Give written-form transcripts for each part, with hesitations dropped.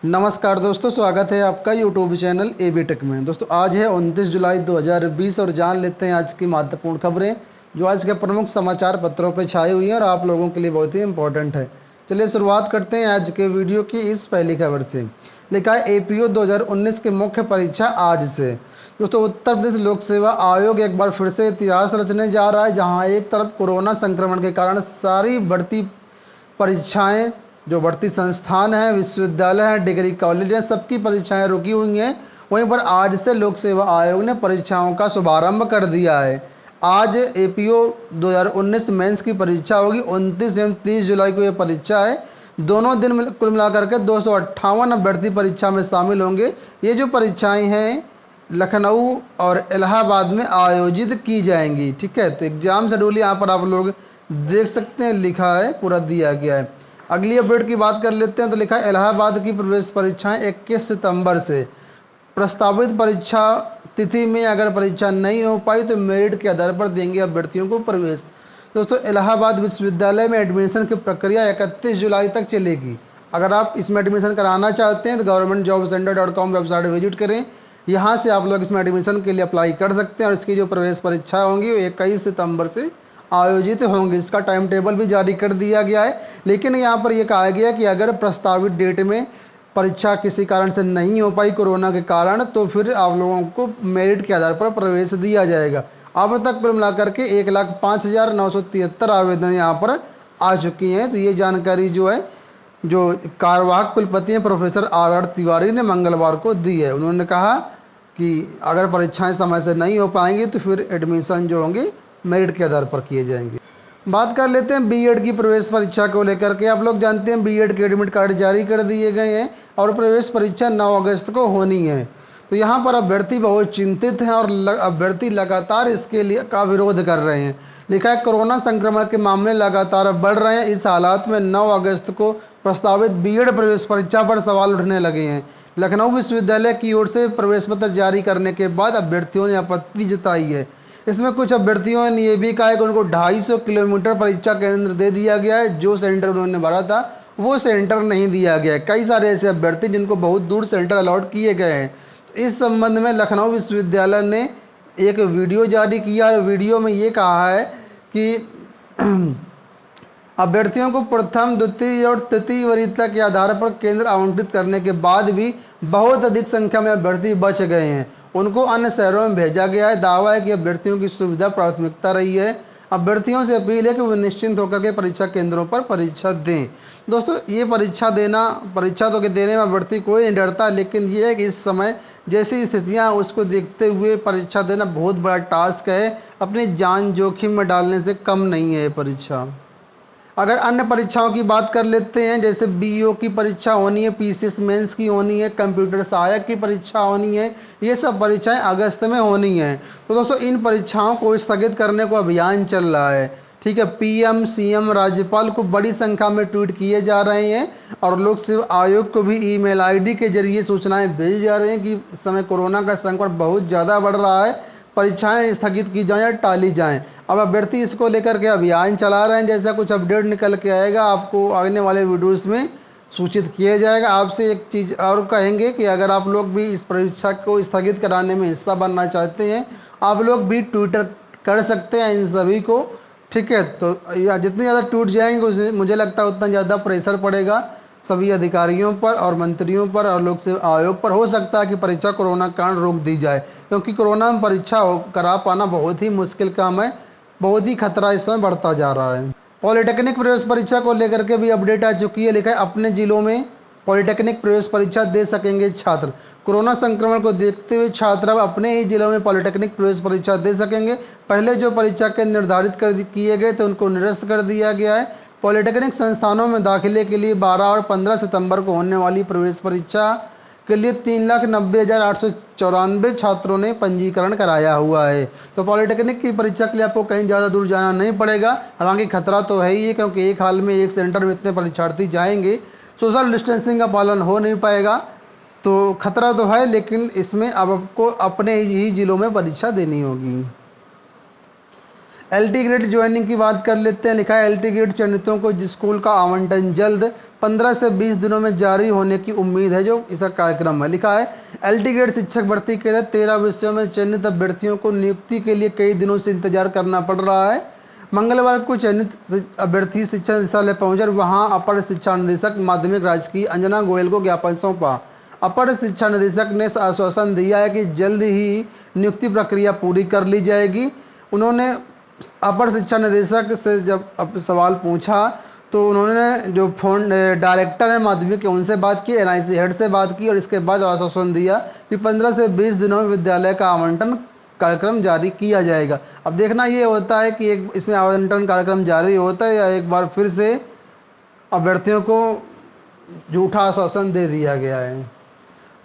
नमस्कार दोस्तों, स्वागत है आपका यूट्यूब चैनल एबी टेक में। दोस्तों आज है 29 जुलाई 2020 और जान लेते हैं आज की महत्वपूर्ण खबरें जो आज के प्रमुख समाचार पत्रों पर छाई हुई हैं और आप लोगों के लिए बहुत ही इंपॉर्टेंट है। चलिए शुरुआत करते हैं आज के वीडियो की इस पहली खबर से। लिखा है एपीओ 2019 की मुख्य परीक्षा आज से। दोस्तों उत्तर प्रदेश लोक सेवा आयोग एक बार फिर से इतिहास रचने जा रहा है, जहां एक तरफ कोरोना संक्रमण के कारण सारी बढ़ती परीक्षाएं, जो बढ़ती संस्थान हैं, विश्वविद्यालय हैं, डिग्री कॉलेज हैं, सबकी परीक्षाएं रुकी हुई हैं। वहीं पर आज से लोक सेवा आयोग ने परीक्षाओं का शुभारंभ कर दिया है। आज एपीओ 2019 मेंस की परीक्षा होगी। 29 एवं 30 जुलाई को यह परीक्षा है। दोनों दिन कुल मिलाकर के 258 अभ्यर्थी परीक्षा में शामिल होंगे। ये जो परीक्षाएं हैं लखनऊ और इलाहाबाद में आयोजित की जाएंगी। ठीक है, तो एग्जाम शेड्यूल यहाँ पर आप लोग देख सकते हैं, लिखा है, पूरा दिया गया है। अगली अपडेट की बात कर लेते हैं तो लिखा है इलाहाबाद की प्रवेश परीक्षाएं 21 सितंबर से। प्रस्तावित परीक्षा तिथि में अगर परीक्षा नहीं हो पाई तो मेरिट के आधार पर देंगे अभ्यर्थियों को प्रवेश। दोस्तों इलाहाबाद विश्वविद्यालय में एडमिशन की प्रक्रिया 31 जुलाई तक चलेगी। अगर आप इसमें एडमिशन कराना चाहते हैं तो governmentjobcenter.com वेबसाइट विजिट करें। यहाँ से आप लोग इसमें एडमिशन के लिए अप्लाई कर सकते हैं और इसकी जो प्रवेश परीक्षा होंगी वो 21 सितंबर से आयोजित होंगे। इसका टाइम टेबल भी जारी कर दिया गया है, लेकिन यहाँ पर यह कहा गया कि अगर प्रस्तावित डेट में परीक्षा किसी कारण से नहीं हो पाई कोरोना के कारण, तो फिर आप लोगों को मेरिट के आधार पर प्रवेश दिया जाएगा। अब तक कुल मिलाकर के 1,05,973 आवेदन यहाँ पर आ चुकी हैं। तो ये जानकारी जो है, जो कार्यवाहक कुलपति हैं प्रोफेसर आर तिवारी ने मंगलवार को दी है। उन्होंने कहा कि अगर परीक्षाएं समय से नहीं हो पाएंगी तो फिर एडमिशन जो होंगे मेरिट के आधार पर किए जाएंगे। बात कर लेते हैं बीएड की प्रवेश परीक्षा को लेकर के। आप लोग जानते हैं बीएड के एडमिट कार्ड जारी कर दिए गए हैं और प्रवेश परीक्षा 9 अगस्त को होनी है। तो यहाँ पर अभ्यर्थी बहुत चिंतित हैं और अभ्यर्थी लगातार इसके लिए का विरोध कर रहे हैं। लिखा है कोरोना संक्रमण के मामले लगातार बढ़ रहे हैं। इस हालात में 9 अगस्त को प्रस्तावित बीएड प्रवेश परीक्षा पर सवाल उठने लगे हैं। लखनऊ विश्वविद्यालय की ओर से प्रवेश पत्र जारी करने के बाद अभ्यर्थियों ने आपत्ति जताई है। इसमें कुछ अभ्यर्थियों ने यह भी कहा है कि उनको 250 किलोमीटर परीक्षा केंद्र दे दिया गया है। जो सेंटर उन्होंने भरा था वो सेंटर नहीं दिया गया है। कई सारे ऐसे अभ्यर्थी जिनको बहुत दूर सेंटर अलॉट किए गए हैं। तो इस संबंध में लखनऊ विश्वविद्यालय ने एक वीडियो जारी किया और वीडियो में ये कहा है कि अभ्यर्थियों को प्रथम, द्वितीय और तृतीय वरीयता के आधार पर केंद्र आवंटित करने के बाद भी बहुत अधिक संख्या में अभ्यर्थी बच गए हैं। उनको अन्य शहरों में भेजा गया है। दावा है कि अभ्यर्थियों की सुविधा प्राथमिकता रही है। अभ्यर्थियों से अपील है कि वे निश्चिंत होकर के परीक्षा केंद्रों पर परीक्षा दें। दोस्तों ये परीक्षा तो देने में अभ्यर्थी कोई नहीं डरता, लेकिन ये है कि इस समय जैसी स्थितियाँ उसको देखते हुए परीक्षा देना बहुत बड़ा टास्क है। अपनी जान जोखिम में डालने से कम नहीं है ये परीक्षा। अगर अन्य परीक्षाओं की बात कर लेते हैं, जैसे बीईओ की परीक्षा होनी है, पीसीएस मेंस की होनी है, कंप्यूटर सहायक की परीक्षा होनी है, ये सब परीक्षाएं अगस्त में होनी है। तो दोस्तों इन परीक्षाओं को स्थगित करने को अभियान चल रहा है। ठीक है, पीएम, सीएम, राज्यपाल को बड़ी संख्या में ट्वीट किए जा रहे हैं और लोक सेवा आयोग को भी ईमेल आईडी के जरिए सूचनाएं भेजी जा रही हैं कि इस समय कोरोना का संकट बहुत ज़्यादा बढ़ रहा है, परीक्षाएं स्थगित की जाएं या टाली जाएं। अब अभ्यर्थी इसको लेकर के अभियान चला रहे हैं। जैसा कुछ अपडेट निकल के आएगा आपको आने वाले वीडियोस में सूचित किया जाएगा। आपसे एक चीज़ और कहेंगे कि अगर आप लोग भी इस परीक्षा को स्थगित कराने में हिस्सा बनना चाहते हैं, आप लोग भी ट्विटर कर सकते हैं इन सभी को। ठीक है, तो जितने ज़्यादा टूट जाएंगे मुझे लगता है उतना ज़्यादा प्रेशर पड़ेगा सभी अधिकारियों पर और मंत्रियों पर और लोक सेवा आयोग पर। हो सकता है कि परीक्षा कोरोना के कारण रोक दी जाए, क्योंकि कोरोना में परीक्षा करा पाना बहुत ही मुश्किल काम है। बहुत ही खतरा इस समय बढ़ता जा रहा है। पॉलिटेक्निक प्रवेश परीक्षा को लेकर के भी अपडेट आ चुकी है। लिखा है अपने जिलों में पॉलिटेक्निक प्रवेश परीक्षा दे सकेंगे छात्र। कोरोना संक्रमण को देखते हुए छात्र अब अपने ही जिलों में पॉलिटेक्निक प्रवेश परीक्षा दे सकेंगे। पहले जो परीक्षा के निर्धारित किए गए थे उनको निरस्त कर दिया गया है। पॉलिटेक्निक संस्थानों में दाखिले के लिए 12 और 15 सितंबर को होने वाली प्रवेश परीक्षा के लिए 3,90,894 छात्रों ने पंजीकरण कराया हुआ है। तो पॉलिटेक्निक की परीक्षा के लिए आपको कहीं ज़्यादा दूर जाना नहीं पड़ेगा। हालांकि खतरा तो है ही है, क्योंकि एक हाल में एक सेंटर में इतने परीक्षार्थी जाएंगे, सोशल डिस्टेंसिंग का पालन हो नहीं पाएगा, तो खतरा तो है, लेकिन इसमें अब आपको अपने ही जिलों में परीक्षा देनी होगी। एलटी ग्रेड ज्वाइनिंग की बात कर लेते हैं। लिखा है एलटी ग्रेड चयनितों को स्कूल का आवंटन जल्द, 15 से 20 दिनों में जारी होने की उम्मीद है। जो इसका कार्यक्रम है, लिखा है एलटी ग्रेड शिक्षक भर्ती के तहत 13 विषयों में चयनित अभ्यर्थियों को नियुक्ति के लिए कई दिनों से इंतजार करना पड़ रहा है। मंगलवार को चयनित अभ्यर्थी शिक्षा निदेशालय पहुंचे, वहां अपर शिक्षा निदेशक माध्यमिक राजकीय अंजना गोयल को ज्ञापन सौंपा। अपर शिक्षा निदेशक ने आश्वासन दिया है कि जल्द ही नियुक्ति प्रक्रिया पूरी कर ली जाएगी। उन्होंने अपर शिक्षा निदेशक से जब सवाल पूछा तो उन्होंने जो फोन डायरेक्टर है माध्यमिक के उनसे बात की, एनआईसी हेड से बात की और इसके बाद आश्वासन दिया कि 15 से 20 दिनों में विद्यालय का आवंटन कार्यक्रम जारी किया जाएगा। अब देखना ये होता है कि एक इसमें आवंटन कार्यक्रम जारी होता है या एक बार फिर से अभ्यर्थियों को झूठा आश्वासन दे दिया गया है।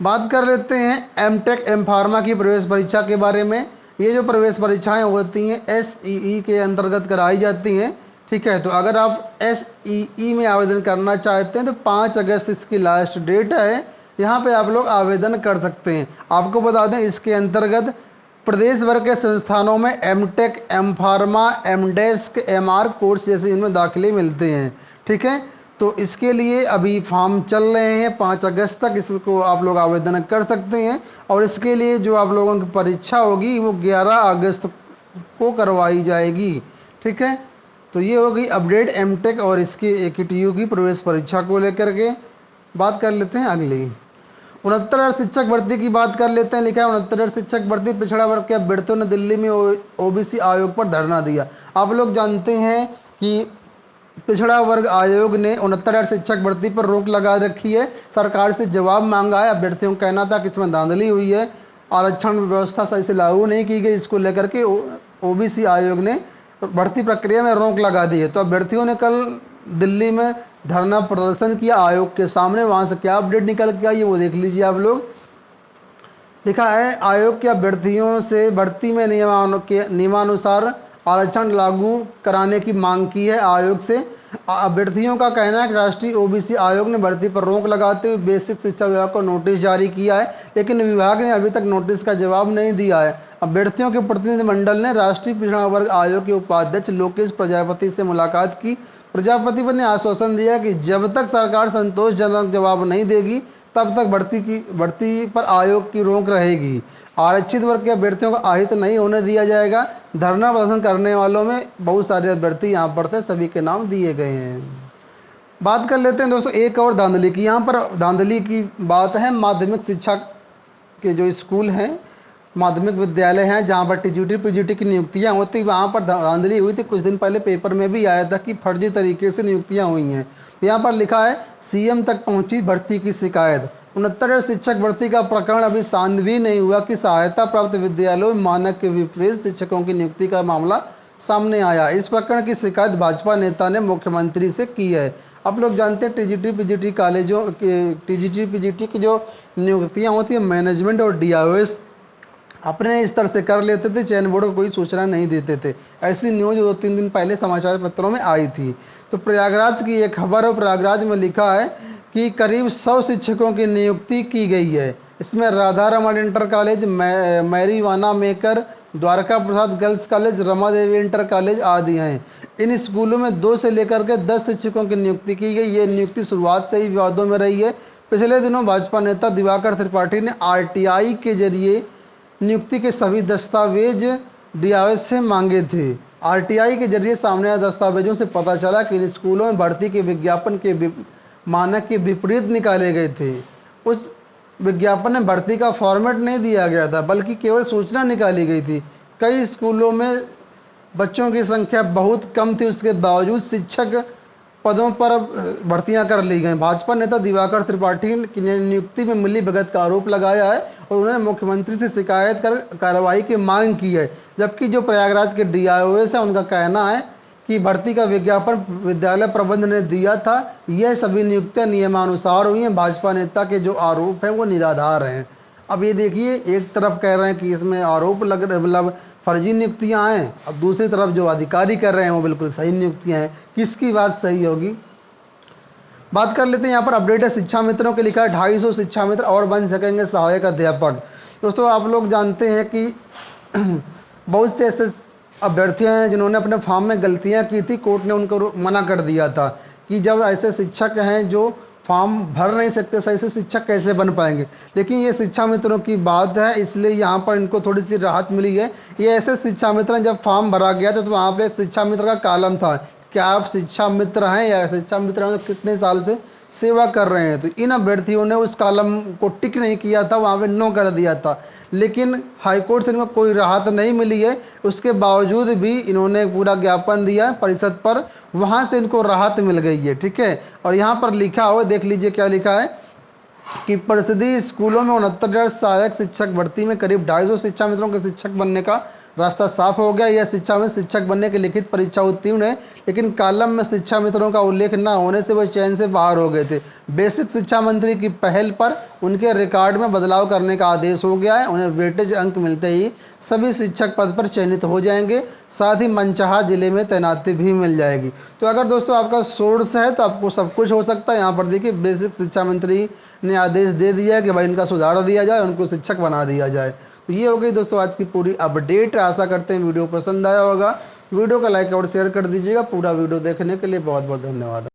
बात कर लेते हैं एमटेक एम फार्मा की प्रवेश परीक्षा के बारे में। ये जो प्रवेश परीक्षाएं होती हैं एसईई के अंतर्गत कराई जाती हैं, ठीक है। तो अगर आप एसईई में आवेदन करना चाहते हैं तो 5 अगस्त इसकी लास्ट डेट है। यहाँ पे आप लोग आवेदन कर सकते हैं। आपको बता दें इसके अंतर्गत प्रदेश भर के संस्थानों में M Tech M pharma M Des MR course जैसे इनमें दाखिले मिलते हैं, ठीक है। तो इसके लिए अभी फॉर्म चल रहे हैं, 5 अगस्त तक इसको आप लोग आवेदन कर सकते हैं। और इसके लिए जो आप लोगों की परीक्षा होगी वो 11 अगस्त को करवाई जाएगी, ठीक है। तो ये होगी अपडेट एमटेक और इसकी एकीटीयू की प्रवेश परीक्षा को लेकर के। बात कर लेते हैं अगली 69 शिक्षक भर्ती की बात कर लेते हैं। लिखा है 69 शिक्षक भर्ती पिछड़ा वर्ग के अभ्यर्थियों ने दिल्ली में ओबीसी आयोग पर धरना दिया। आप लोग जानते हैं कि पिछड़ा वर्ग आयोग ने 69 शिक्षक भर्ती पर रोक लगा रखी है। सरकार से जवाब मांगा है। अभ्यर्थियों का कहना था कि इसमें धांधली हुई है, आरक्षण व्यवस्था सही से लागू नहीं की गई। इसको लेकर के ओबीसी आयोग ने भर्ती प्रक्रिया में रोक लगा दी है। तो अभ्यर्थियों ने कल दिल्ली में धरना प्रदर्शन किया आयोग के सामने। वहां से क्या अपडेट निकल के आई वो देख लीजिए आप लोग। लिखा है आयोग के अभ्यर्थियों से भर्ती में नियमानुसार आरक्षण लागू कराने की मांग की है। आयोग से अभ्यर्थियों का कहना है कि राष्ट्रीय ओबीसी आयोग ने भर्ती पर रोक लगाते हुए बेसिक शिक्षा विभाग को नोटिस जारी किया है, लेकिन विभाग ने अभी तक नोटिस का जवाब नहीं दिया है। अभ्यर्थियों के प्रतिनिधिमंडल ने राष्ट्रीय पिछड़ा वर्ग आयोग के उपाध्यक्ष लोकेश प्रजापति से मुलाकात की। प्रजापति ने आश्वासन दिया कि जब तक सरकार संतोषजनक जवाब नहीं देगी तब तक भर्ती पर आयोग की रोक रहेगी। आरक्षित वर्ग के अभ्यर्थियों को आहित नहीं होने दिया जाएगा। धरना प्रदर्शन करने वालों में बहुत सारे अभ्यर्थी यहाँ पर थे, सभी के नाम दिए गए हैं। बात कर लेते हैं दोस्तों एक और धांधली की। यहाँ पर धांधली की बात है माध्यमिक शिक्षा के जो स्कूल हैं, माध्यमिक विद्यालय हैं जहाँ पर टीजीटी पीजीटी की नियुक्तियाँ होती, वहाँ पर धांधली हुई थी। कुछ दिन पहले पेपर में भी आया था कि फर्जी तरीके से नियुक्तियाँ हुई हैं। यहाँ पर लिखा है सीएम तक पहुँची भर्ती की शिकायत। 69 शिक्षक भर्ती का प्रकरण अभी शांत भी नहीं हुआ कि सहायता प्राप्त विद्यालयों में मानक के विपरीत शिक्षकों की नियुक्ति का मामला सामने आया। इस प्रकरण की शिकायत भाजपा नेता ने मुख्यमंत्री से की है। आप लोग जानते हैं टीजीटी पीजीटी कॉलेजों टीजीटी पीजीटी की जो नियुक्तियाँ होती हैं मैनेजमेंट और डीआईओएस अपने स्तर से कर लेते थे, चयन बोर्ड को कोई सूचना नहीं देते थे। ऐसी न्यूज 2-3 दिन पहले समाचार पत्रों में आई थी। तो प्रयागराज की एक खबर है, प्रयागराज में लिखा है कि करीब 100 शिक्षकों की नियुक्ति की गई है। इसमें राधा रमन इंटर कॉलेज, मैरीवाना मेकर, Dwarka Prasad girls college, Rama Devi inter college आदि हैं। इन स्कूलों में 2 से लेकर के 10 शिक्षकों की नियुक्ति की गई। ये नियुक्ति शुरुआत से ही विवादों में रही है। पिछले दिनों भाजपा नेता दिवाकर त्रिपाठी ने आरटीआई के जरिए नियुक्ति के सभी दस्तावेज डीआईओएस से मांगे थे। आरटीआई के जरिए सामने आए दस्तावेजों से पता चला कि इन स्कूलों में भर्ती के विज्ञापन के मानक के विपरीत निकाले गए थे। उस विज्ञापन में भर्ती का फॉर्मेट नहीं दिया गया था, बल्कि केवल सूचना निकाली गई थी। कई स्कूलों में बच्चों की संख्या बहुत कम थी, उसके बावजूद शिक्षक पदों पर भर्तियां कर ली गई। भाजपा नेता दिवाकर त्रिपाठी ने नियुक्ति में मिली भगत का आरोप लगाया है और उन्होंने मुख्यमंत्री से शिकायत कर कार्रवाई की मांग की है। जबकि जो प्रयागराज के डीआईओएस है उनका कहना है कि भर्ती का विज्ञापन विद्यालय प्रबंध ने दिया था। यह सभी नियुक्तियां नियमानुसार हुई हैं। भाजपा नेता के जो आरोप हैं वो निराधार हैं। अब ये देखिए, एक तरफ कह रहे हैं कि इसमें आरोप लग रहे, मतलब फर्जी नियुक्तियां हैं, अब दूसरी तरफ जो अधिकारी कर रहे हैं वो बिल्कुल सही नियुक्तियां हैं। किसकी बात सही होगी? बात कर लेते हैं। यहाँ पर अपडेट है शिक्षा मित्रों के लिखा है 250 शिक्षा मित्र और बन सकेंगे सहायक अध्यापक। दोस्तों आप लोग जानते हैं कि बहुत से ऐसे अभ्यर्थी हैं जिन्होंने अपने फॉर्म में गलतियां की थी। कोर्ट ने उनको मना कर दिया था कि जब ऐसे शिक्षक हैं जो फॉर्म भर नहीं सकते सही से, शिक्षक कैसे बन पाएंगे। लेकिन ये शिक्षा मित्रों की बात है, इसलिए यहाँ पर इनको थोड़ी सी राहत मिली है। ये ऐसे शिक्षा मित्र हैं, जब फॉर्म भरा गया था तो वहाँ पे एक शिक्षा मित्र का कॉलम था कि आप शिक्षा मित्र हैं या शिक्षा मित्र हैं तो कितने साल से सेवा कर रहे हैं। तो इन अभ्यर्थियों ने उस कॉलम को टिक नहीं किया था, वहाँ पे नो कर दिया था। लेकिन हाईकोर्ट से इनको कोई राहत नहीं मिली है, उसके बावजूद भी इन्होंने पूरा ज्ञापन दिया परिषद पर, वहाँ से इनको राहत मिल गई है। ठीक है, और यहाँ पर लिखा हुआ देख लीजिए क्या लिखा है कि परिषदीय स्कूलों में 69,000 सहायक शिक्षक भर्ती में करीब 250 शिक्षा मित्रों के शिक्षक बनने का रास्ता साफ हो गया। यह शिक्षा में शिक्षक बनने की लिखित परीक्षा उत्तीर्ण है, लेकिन कॉलम में शिक्षा मित्रों का उल्लेख न होने से वह चयन से बाहर हो गए थे। बेसिक शिक्षा मंत्री की पहल पर उनके रिकॉर्ड में बदलाव करने का आदेश हो गया है। उन्हें वेटेज अंक मिलते ही सभी शिक्षक पद पर चयनित हो जाएंगे, साथ ही मनचाहा जिले में तैनाती भी मिल जाएगी। तो अगर दोस्तों आपका सोर्स है तो आपको सब कुछ हो सकता है। यहाँ पर देखिए बेसिक शिक्षा मंत्री ने आदेश दे दिया है कि भाई इनका सुधार दिया जाए, उनको शिक्षक बना दिया जाए। तो ये हो गई दोस्तों आज की पूरी अपडेट। आशा करते हैं वीडियो पसंद आया होगा। वीडियो को लाइक और शेयर कर दीजिएगा। पूरा वीडियो देखने के लिए बहुत बहुत धन्यवाद।